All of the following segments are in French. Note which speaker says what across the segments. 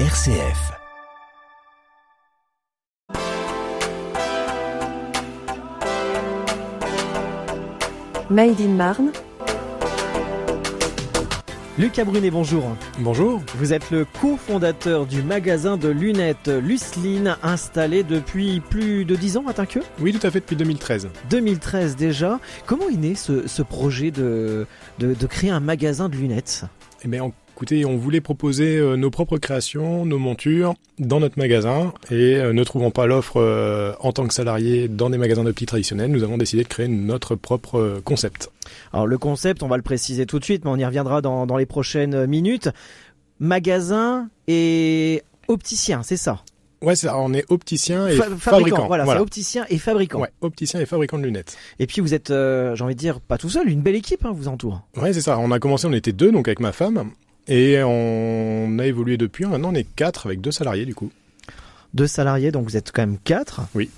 Speaker 1: RCF.
Speaker 2: Made in Marne.
Speaker 3: Lucas Brunet, bonjour.
Speaker 4: Bonjour.
Speaker 3: Vous êtes le cofondateur du magasin de lunettes Luceline, installé depuis plus de 10 ans à Tinqueux ?
Speaker 4: Oui, tout à fait, depuis 2013.
Speaker 3: 2013 déjà. Comment est né ce projet de créer un magasin de lunettes ?
Speaker 4: Eh bien, écoutez, on voulait proposer nos propres créations, nos montures dans notre magasin et ne trouvant pas l'offre en tant que salarié dans des magasins d'optique traditionnels, nous avons décidé de créer notre propre concept.
Speaker 3: Alors le concept, on va le préciser tout de suite, mais on y reviendra dans les prochaines minutes. Magasin et opticien, c'est ça ?
Speaker 4: Ouais, c'est ça, on est opticien et fabricant.
Speaker 3: Voilà, c'est opticien et fabricant.
Speaker 4: Ouais, opticien et fabricant de lunettes.
Speaker 3: Et puis vous êtes, j'ai envie de dire, pas tout seul, une belle équipe vous entoure.
Speaker 4: Ouais, c'est ça, on a commencé, on était 2, donc avec ma femme. Et on a évolué depuis, maintenant on est 4 avec 2 salariés du coup.
Speaker 3: 2 salariés, donc vous êtes quand même 4.
Speaker 4: Oui.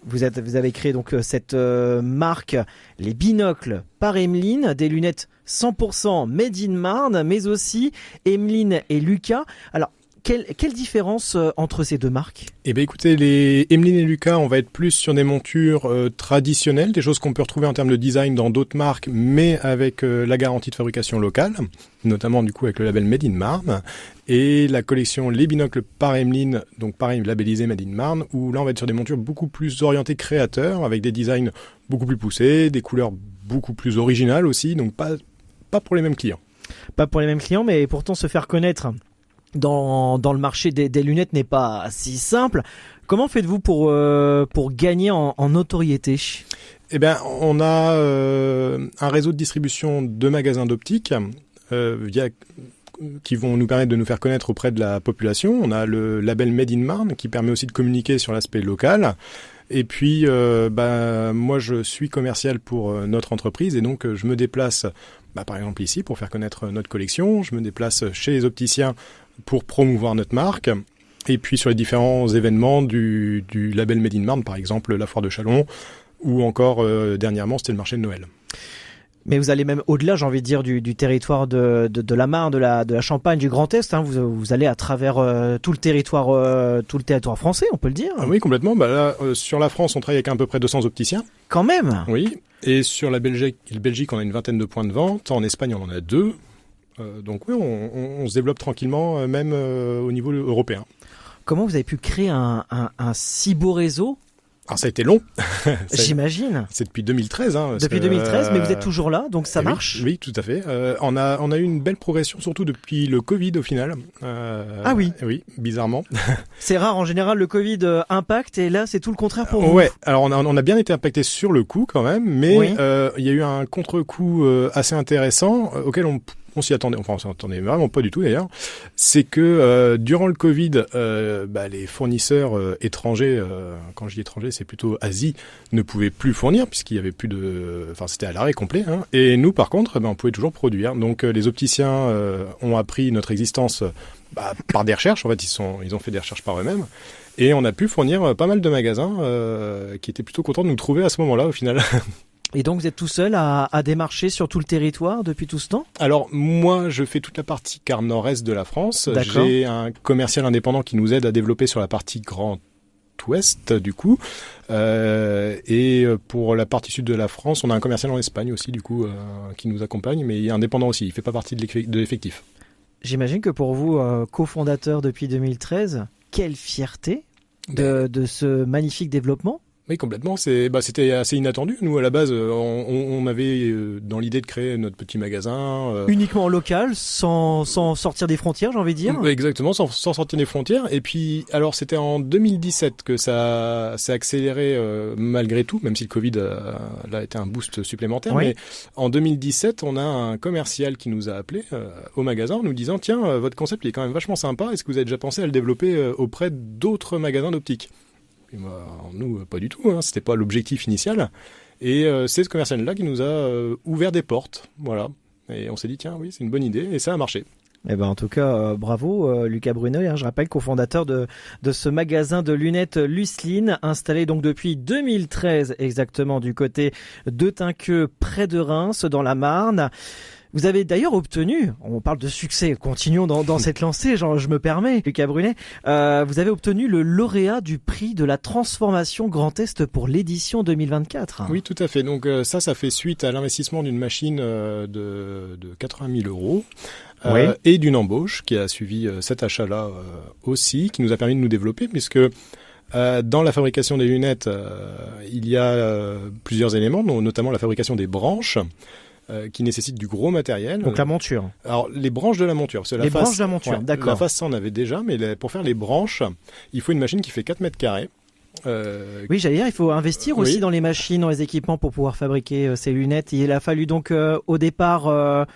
Speaker 3: Vous avez créé donc cette marque, les binocles par Emeline, des lunettes 100% made in Marne, mais aussi Emeline et Lucas. Alors, quelle différence entre ces deux marques ?
Speaker 4: Eh bien écoutez, les Emeline et Lucas, on va être plus sur des montures traditionnelles, des choses qu'on peut retrouver en termes de design dans d'autres marques, mais avec la garantie de fabrication locale, notamment du coup avec le label Made in Marne, et la collection Les Binocles par Emeline, donc pareil labellisé Made in Marne, où là on va être sur des montures beaucoup plus orientées créateurs, avec des designs beaucoup plus poussés, des couleurs beaucoup plus originales aussi, donc pas pour les mêmes clients. Pas pour les mêmes clients,
Speaker 3: mais pourtant se faire connaître dans le marché des lunettes n'est pas si simple. Comment faites-vous pour gagner en notoriété ?
Speaker 4: Eh bien, on a un réseau de distribution de magasins d'optique qui vont nous permettre de nous faire connaître auprès de la population. On a le label Made in Marne qui permet aussi de communiquer sur l'aspect local. Et puis, moi, je suis commercial pour notre entreprise et donc je me déplace, par exemple ici, pour faire connaître notre collection. Je me déplace chez les opticiens pour promouvoir notre marque. Et puis sur les différents événements du label Made in Marne, par exemple la foire de Châlons, ou encore dernièrement, c'était le marché de Noël.
Speaker 3: Mais vous allez même au-delà, j'ai envie de dire, du territoire de la Marne, de la Champagne, du Grand Est. Vous allez à travers tout le territoire français, on peut le dire.
Speaker 4: Ah oui, complètement. Là, sur la France, on travaille avec à peu près 200 opticiens.
Speaker 3: Quand même.
Speaker 4: Oui. Et sur la Belgique, on a une vingtaine de points de vente. En Espagne, on en a 2. Donc oui, on se développe tranquillement, même au niveau européen.
Speaker 3: Comment vous avez pu créer un si beau réseau ?
Speaker 4: Alors ça a été long.
Speaker 3: J'imagine.
Speaker 4: C'est depuis 2013.
Speaker 3: Depuis 2013, mais vous êtes toujours là, donc ça marche ?
Speaker 4: Oui, tout à fait. On a eu une belle progression, surtout depuis le Covid au final.
Speaker 3: Ah oui ?
Speaker 4: Oui, bizarrement.
Speaker 3: C'est rare, en général, le Covid impacte, et là, c'est tout le contraire pour vous.
Speaker 4: Ouais, alors on a bien été impacté sur le coup quand même, mais oui. Il y a eu un contre-coup assez intéressant auquel on s'y attendait, on s'y attendait vraiment pas du tout d'ailleurs, c'est que durant le Covid, les fournisseurs étrangers, quand je dis étrangers, c'est plutôt Asie, ne pouvaient plus fournir puisqu'il y avait plus c'était à l'arrêt complet. Et nous, par contre, on pouvait toujours produire. Donc les opticiens ont appris notre existence par des recherches. En fait, ils ont fait des recherches par eux-mêmes. Et on a pu fournir pas mal de magasins qui étaient plutôt contents de nous trouver à ce moment-là au final.
Speaker 3: Et donc vous êtes tout seul à démarcher sur tout le territoire depuis tout ce temps ?
Speaker 4: Alors moi je fais toute la partie quart nord-est de la France.
Speaker 3: D'accord.
Speaker 4: J'ai un commercial indépendant qui nous aide à développer sur la partie grand ouest du coup. Et pour la partie sud de la France, on a un commercial en Espagne aussi du coup qui nous accompagne, mais il est indépendant aussi, il fait pas partie de l'effectif.
Speaker 3: J'imagine que pour vous, cofondateur depuis 2013, quelle fierté de ce magnifique développement.
Speaker 4: Oui, complètement. C'était assez inattendu. Nous, à la base, on avait dans l'idée de créer notre petit magasin.
Speaker 3: Uniquement local, sans sortir des frontières, j'ai envie de dire.
Speaker 4: Exactement, sans sortir des frontières. Et puis, alors, c'était en 2017 que ça s'est accéléré malgré tout, même si le Covid a été un boost supplémentaire.
Speaker 3: Oui.
Speaker 4: Mais en 2017, on a un commercial qui nous a appelé au magasin en nous disant « Tiens, votre concept il est quand même vachement sympa. Est-ce que vous avez déjà pensé à le développer auprès d'autres magasins d'optique ?» Nous, pas du tout, c'était pas l'objectif initial. Et c'est ce commercial-là qui nous a ouvert des portes, voilà. Et on s'est dit, tiens, oui, c'est une bonne idée, et ça a marché.
Speaker 3: En tout cas, bravo Lucas Brunet, je rappelle cofondateur de ce magasin de lunettes Luceline, installé donc depuis 2013 exactement du côté de Tinqueux, près de Reims, dans la Marne. Vous avez d'ailleurs obtenu, on parle de succès, continuons dans cette lancée, je me permets, Lucas Brunet, vous avez obtenu le lauréat du prix de la transformation Grand Est pour l'édition 2024.
Speaker 4: Oui, tout à fait. Donc ça fait suite à l'investissement d'une machine de 80 000 euros.
Speaker 3: Oui.
Speaker 4: Et d'une embauche qui a suivi cet achat-là aussi, qui nous a permis de nous développer, puisque dans la fabrication des lunettes, il y a plusieurs éléments, notamment la fabrication des branches, qui nécessitent du gros matériel.
Speaker 3: Donc la monture.
Speaker 4: Alors les branches de la monture. Parce que
Speaker 3: Branches de la monture, d'accord.
Speaker 4: La face, ça on avait déjà, mais pour faire les branches, il faut une machine qui fait 4 mètres carrés.
Speaker 3: Oui, j'allais dire, il faut investir aussi dans les machines, dans les équipements pour pouvoir fabriquer ces lunettes. Il a fallu donc au départ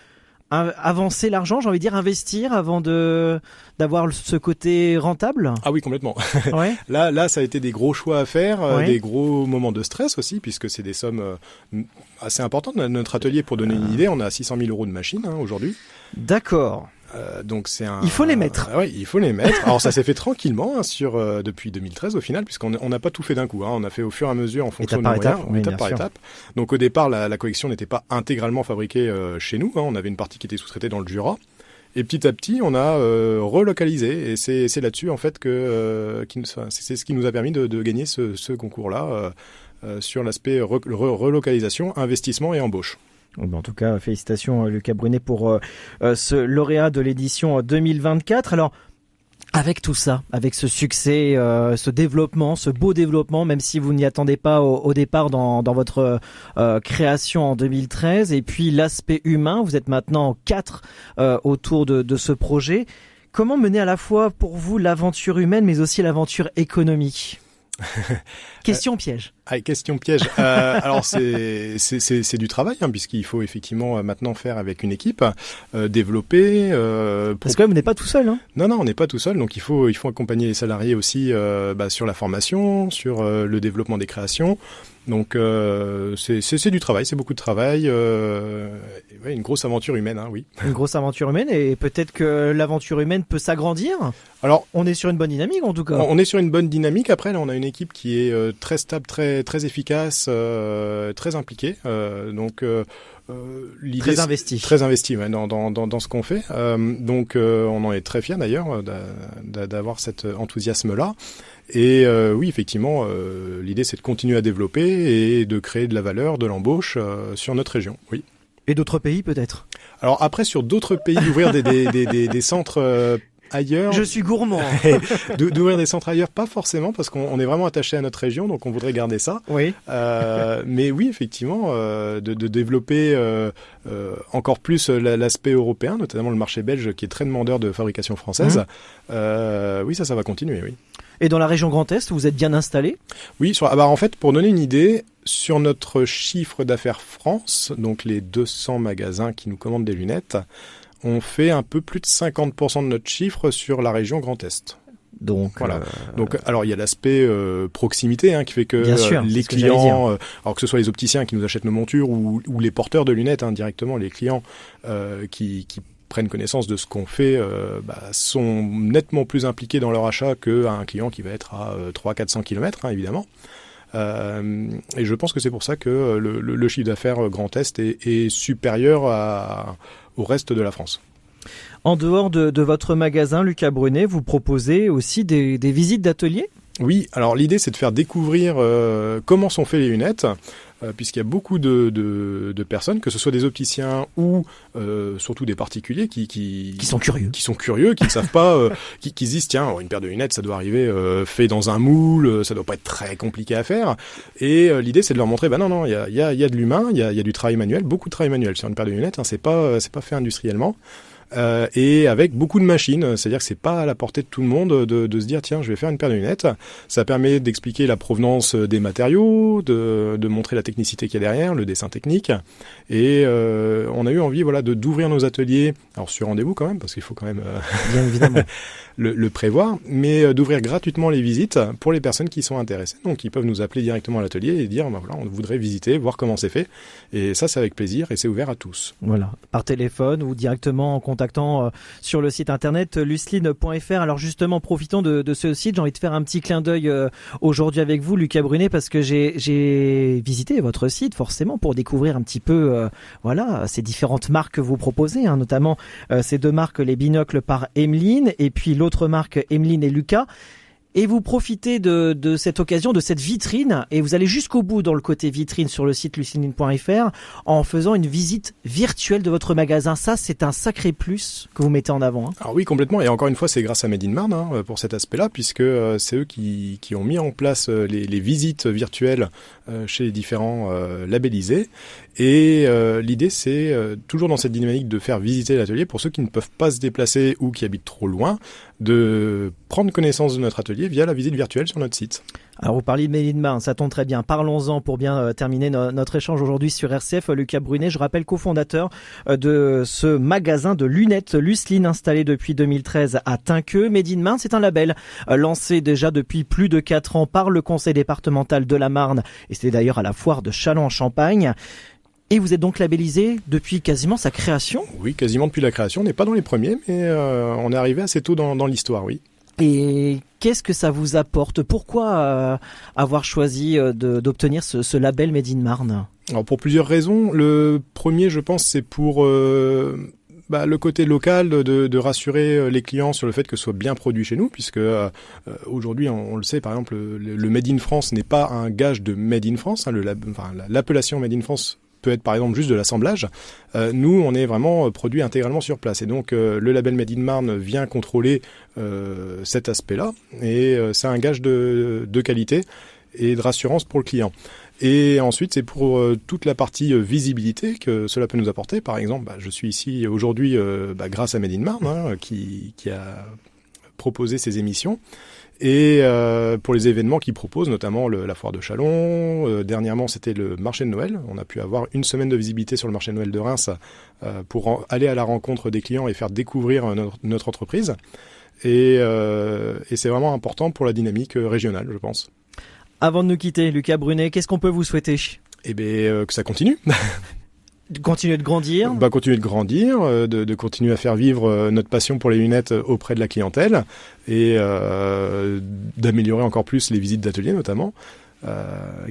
Speaker 3: avancer l'argent, j'ai envie de dire investir avant d'avoir ce côté rentable.
Speaker 4: Ah oui, complètement.
Speaker 3: Ouais.
Speaker 4: Là, ça a été des gros choix à faire, des gros moments de stress aussi, puisque c'est des sommes assez importantes. Notre atelier, pour donner une idée, on a 600 000 euros de machines aujourd'hui.
Speaker 3: D'accord.
Speaker 4: Donc c'est
Speaker 3: il faut les mettre.
Speaker 4: Oui, il faut les mettre. Alors ça s'est fait tranquillement depuis 2013 au final, puisqu'on n'a pas tout fait d'un coup. On a fait au fur et à mesure en fonction de étape par étape. Donc au départ, la collection n'était pas intégralement fabriquée chez nous. On avait une partie qui était sous-traitée dans le Jura. Et petit à petit, on a relocalisé. Et c'est là-dessus en fait c'est ce qui nous a permis de gagner ce concours-là sur l'aspect relocalisation, investissement et embauche.
Speaker 3: En tout cas, félicitations Lucas Brunet pour ce lauréat de l'édition 2024. Alors, avec tout ça, avec ce succès, ce développement, ce beau développement, même si vous n'y attendez pas au départ dans votre création en 2013, et puis l'aspect humain, vous êtes maintenant 4 autour de ce projet. Comment mener à la fois pour vous l'aventure humaine, mais aussi l'aventure économique ? Question piège.
Speaker 4: Question piège. Alors c'est du travail, puisqu'il faut effectivement maintenant faire avec une équipe, développer.
Speaker 3: Parce que vous n'êtes pas tout seul.
Speaker 4: Non, on n'est pas tout seul. Donc il faut accompagner les salariés aussi sur la formation, sur le développement des créations. Donc c'est du travail, c'est beaucoup de travail. Une grosse aventure humaine, oui. Une
Speaker 3: grosse aventure humaine, et peut-être que l'aventure humaine peut s'agrandir. Alors, on est sur une bonne dynamique en tout cas.
Speaker 4: On est sur une bonne dynamique. Après, là, on a une équipe qui est très stable, très efficace, très impliquée. L'idée, très investi dans ce qu'on fait. On en est très fiers d'ailleurs d'avoir cet enthousiasme-là. Et oui, effectivement, l'idée c'est de continuer à développer et de créer de la valeur, de l'embauche sur notre région. Oui.
Speaker 3: Et d'autres pays peut-être.
Speaker 4: Alors après, sur d'autres pays, d'ouvrir des centres ailleurs.
Speaker 3: Je suis gourmand.
Speaker 4: D'ouvrir des centres ailleurs, pas forcément, parce qu'on est vraiment attaché à notre région, donc on voudrait garder ça.
Speaker 3: Oui.
Speaker 4: Mais oui, effectivement, de développer encore plus l'aspect européen, notamment le marché belge qui est très demandeur de fabrication française. Oui, ça va continuer, oui.
Speaker 3: Et dans la région Grand Est, vous êtes bien installé ?
Speaker 4: Oui, en fait, pour donner une idée, sur notre chiffre d'affaires France, donc les 200 magasins qui nous commandent des lunettes, on fait un peu plus de 50% de notre chiffre sur la région Grand Est.
Speaker 3: Donc,
Speaker 4: voilà. Donc, alors il y a l'aspect proximité qui fait que les clients, alors que ce soit les opticiens qui nous achètent nos montures ou les porteurs de lunettes directement, les clients qui prennent connaissance de ce qu'on fait, sont nettement plus impliqués dans leur achat qu'un client qui va être à 300-400 km, évidemment. Et je pense que c'est pour ça que le chiffre d'affaires Grand Est est supérieur au reste de la France.
Speaker 3: En dehors de votre magasin, Lucas Brunet, vous proposez aussi des visites d'ateliers ?
Speaker 4: Oui, alors l'idée c'est de faire découvrir comment sont faites les lunettes, puisqu'il y a beaucoup de personnes, que ce soit des opticiens ou surtout des particuliers qui sont curieux, qui ne savent pas, qui se disent tiens, une paire de lunettes ça doit arriver fait dans un moule, ça doit pas être très compliqué à faire. Et l'idée c'est de leur montrer non, il y a de l'humain, il y a du travail manuel, beaucoup de travail manuel sur une paire de lunettes, c'est pas fait industriellement. Et avec beaucoup de machines, c'est-à-dire que c'est pas à la portée de tout le monde de se dire tiens je vais faire une paire de lunettes. Ça permet d'expliquer la provenance des matériaux, de montrer la technicité qu'il y a derrière, le dessin technique. Et on a eu envie d'ouvrir nos ateliers, alors sur rendez-vous quand même parce qu'il faut quand même
Speaker 3: bien évidemment
Speaker 4: le prévoir, mais d'ouvrir gratuitement les visites pour les personnes qui sont intéressées. Donc ils peuvent nous appeler directement à l'atelier et dire on voudrait visiter, voir comment c'est fait. Et ça c'est avec plaisir et c'est ouvert à tous.
Speaker 3: Voilà, par téléphone ou directement en contact contactant sur le site internet lucline.fr. Alors justement, profitons de ce site. J'ai envie de faire un petit clin d'œil aujourd'hui avec vous, Lucas Brunet, parce que j'ai visité votre site forcément pour découvrir un petit peu ces différentes marques que vous proposez, notamment ces deux marques, les binocles par Emeline et puis l'autre marque Emeline et Lucas. Et vous profitez de cette occasion, de cette vitrine, et vous allez jusqu'au bout dans le côté vitrine sur le site lucline.fr en faisant une visite virtuelle de votre magasin. Ça, c'est un sacré plus que vous mettez en avant.
Speaker 4: Alors oui, complètement. Et encore une fois, c'est grâce à Made in Marne pour cet aspect-là, puisque c'est eux qui ont mis en place les visites virtuelles chez les différents labellisés. Et l'idée, c'est toujours dans cette dynamique de faire visiter l'atelier pour ceux qui ne peuvent pas se déplacer ou qui habitent trop loin, de prendre connaissance de notre atelier via la visite virtuelle sur notre site.
Speaker 3: Alors vous parliez de Made in Marne, ça tombe très bien. Parlons-en pour bien terminer notre échange aujourd'hui sur RCF. Lucas Brunet, je rappelle, cofondateur de ce magasin de lunettes Lucline installé depuis 2013 à Tinqueux. Made in Marne, c'est un label lancé déjà depuis plus de 4 ans par le conseil départemental de la Marne, et c'était d'ailleurs à la foire de Châlons-en-Champagne. Et vous êtes donc labellisé depuis quasiment sa création ?
Speaker 4: Oui, quasiment depuis la création. On n'est pas dans les premiers, mais on est arrivé assez tôt dans l'histoire, oui.
Speaker 3: Et qu'est-ce que ça vous apporte ? Pourquoi avoir choisi d'obtenir ce label Made in Marne ?
Speaker 4: Alors pour plusieurs raisons. Le premier, je pense, c'est pour le côté local, de rassurer les clients sur le fait que ce soit bien produit chez nous, puisque aujourd'hui, on le sait, par exemple, le Made in France n'est pas un gage de Made in France. L'appellation Made in France peut être par exemple juste de l'assemblage. Nous, on est vraiment produit intégralement sur place. Et donc, le label Made in Marne vient contrôler cet aspect-là. Et c'est un gage de qualité et de rassurance pour le client. Et ensuite, c'est pour toute la partie visibilité que cela peut nous apporter. Par exemple, je suis ici aujourd'hui grâce à Made in Marne, qui a proposé ces émissions. Et pour les événements qu'ils proposent, notamment la foire de Châlons, dernièrement c'était le marché de Noël. On a pu avoir une semaine de visibilité sur le marché de Noël de Reims pour aller à la rencontre des clients et faire découvrir notre entreprise. Et c'est vraiment important pour la dynamique régionale, je pense.
Speaker 3: Avant de nous quitter, Lucas Brunet, qu'est-ce qu'on peut vous souhaiter ?
Speaker 4: Eh bien, que ça continue.
Speaker 3: Continuer de grandir.
Speaker 4: Continuer de grandir, de continuer à faire vivre notre passion pour les lunettes auprès de la clientèle et d'améliorer encore plus les visites d'atelier notamment,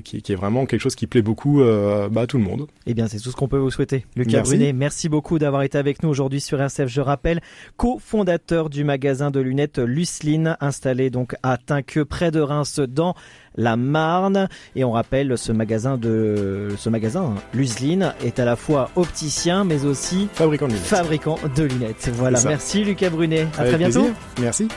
Speaker 4: qui est vraiment quelque chose qui plaît beaucoup à tout le monde.
Speaker 3: Eh bien, c'est tout ce qu'on peut vous souhaiter. Lucas Brunet, merci beaucoup d'avoir été avec nous aujourd'hui sur RCF. Je rappelle, cofondateur du magasin de lunettes Lucline, installé donc à Tinqueux, près de Reims, dans la Marne. Et on rappelle, ce magasin Lucline est à la fois opticien mais aussi
Speaker 4: fabricant de lunettes.
Speaker 3: Voilà, merci Lucas Brunet. À très bientôt.
Speaker 4: Plaisir. Merci.